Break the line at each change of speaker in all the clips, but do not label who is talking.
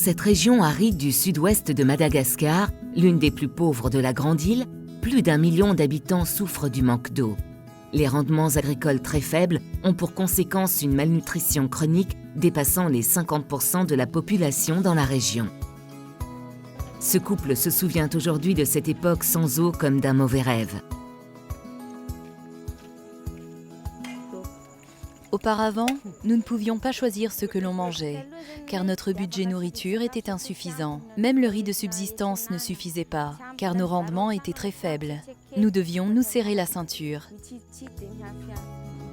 cette région aride du sud-ouest de Madagascar, l'une des plus pauvres de la grande île, plus d'1 million d'habitants souffrent du manque d'eau. Les rendements agricoles très faibles ont pour conséquence une malnutrition chronique dépassant les 50% de la population dans la région. Ce couple se souvient aujourd'hui de cette époque sans eau comme d'un mauvais rêve.
Auparavant, nous ne pouvions pas choisir ce que l'on mangeait, car notre budget nourriture était insuffisant. Même le riz de subsistance ne suffisait pas, car nos rendements étaient très faibles. Nous devions nous serrer la ceinture.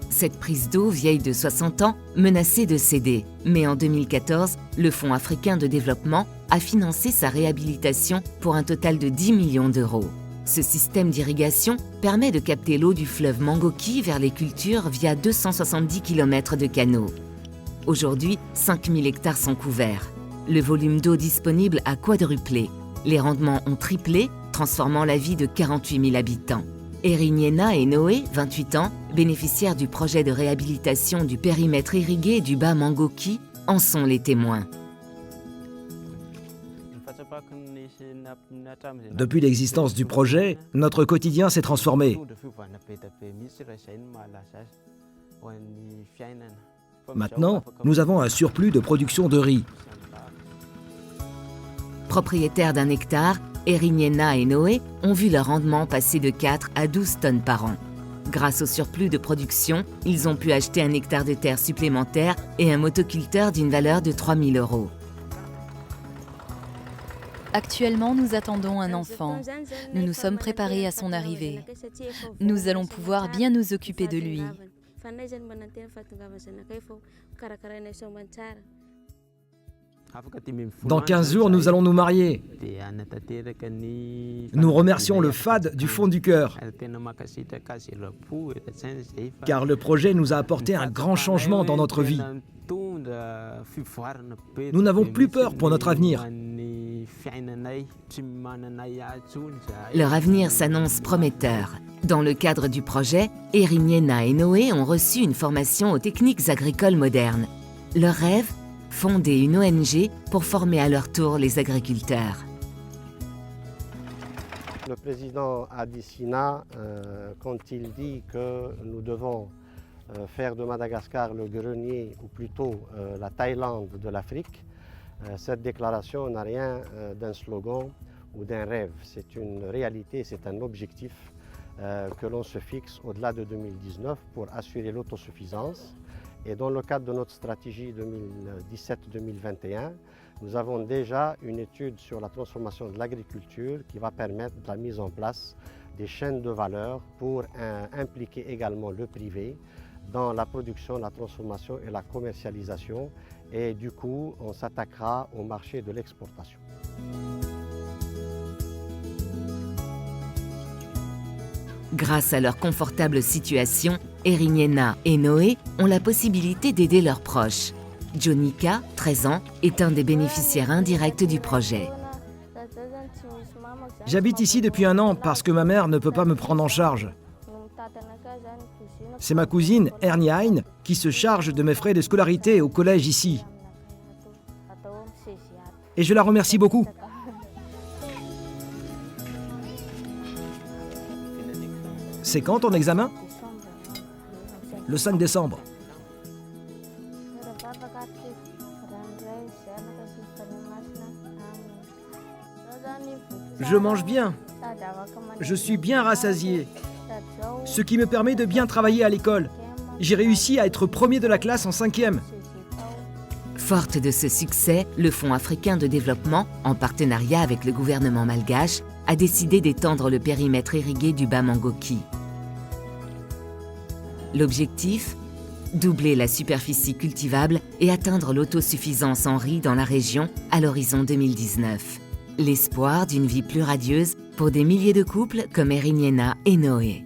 Cette prise d'eau, vieille de 60 ans, menaçait de céder. Mais en 2014, le Fonds africain de développement a financé sa réhabilitation pour un total de 10 millions d'euros. Ce système d'irrigation permet de capter l'eau du fleuve Mangoki vers les cultures via 270 km de canaux. Aujourd'hui, 5000 hectares sont couverts. Le volume d'eau disponible a quadruplé. Les rendements ont triplé, transformant la vie de 48 000 habitants. Eriniena et Noé, 28 ans, bénéficiaires du projet de réhabilitation du périmètre irrigué du bas Mangoki, en sont les témoins.
Depuis l'existence du projet, notre quotidien s'est transformé. Maintenant, nous avons un surplus de production de riz.
Propriétaires d'un hectare, Eriniena et Noé ont vu leur rendement passer de 4 à 12 tonnes par an. Grâce au surplus de production, ils ont pu acheter un hectare de terre supplémentaire et un motoculteur d'une valeur de 3 000 €.
Actuellement, nous attendons un enfant. Nous nous sommes préparés à son arrivée. Nous allons pouvoir bien nous occuper de lui.
Dans 15 jours, nous allons nous marier. Nous remercions le FAD du fond du cœur, car le projet nous a apporté un grand changement dans notre vie. Nous n'avons plus peur pour notre avenir.
Leur avenir s'annonce prometteur. Dans le cadre du projet, Eriniena et Noé ont reçu une formation aux techniques agricoles modernes. Leur rêve, fonder une ONG pour former à leur tour les agriculteurs.
Le président Adesina, quand il dit que nous devons faire de Madagascar le grenier, ou plutôt la Thaïlande de l'Afrique, cette déclaration n'a rien d'un slogan ou d'un rêve. C'est une réalité, c'est un objectif que l'on se fixe au-delà de 2019 pour assurer l'autosuffisance. Et dans le cadre de notre stratégie 2017-2021, nous avons déjà une étude sur la transformation de l'agriculture qui va permettre la mise en place des chaînes de valeur pour impliquer également le privé dans la production, la transformation et la commercialisation. Et du coup, on s'attaquera au marché de l'exportation.
Grâce à leur confortable situation, Eriniena et Noé ont la possibilité d'aider leurs proches. Jonika, 13 ans, est un des bénéficiaires indirects du projet.
J'habite ici depuis 1 an parce que ma mère ne peut pas me prendre en charge. C'est ma cousine, Erniain, qui se charge de mes frais de scolarité au collège ici. Et je la remercie beaucoup. C'est quand ton examen? Le 5 décembre. Je mange bien. Je suis bien rassasié. Ce qui me permet de bien travailler à l'école. J'ai réussi à être premier de la classe en 5e.
Forte de ce succès, le Fonds africain de développement, en partenariat avec le gouvernement malgache, a décidé d'étendre le périmètre irrigué du bas Mangoki. L'objectif ? Doubler la superficie cultivable et atteindre l'autosuffisance en riz dans la région à l'horizon 2019. L'espoir d'une vie plus radieuse pour des milliers de couples comme Eriniena et Noé.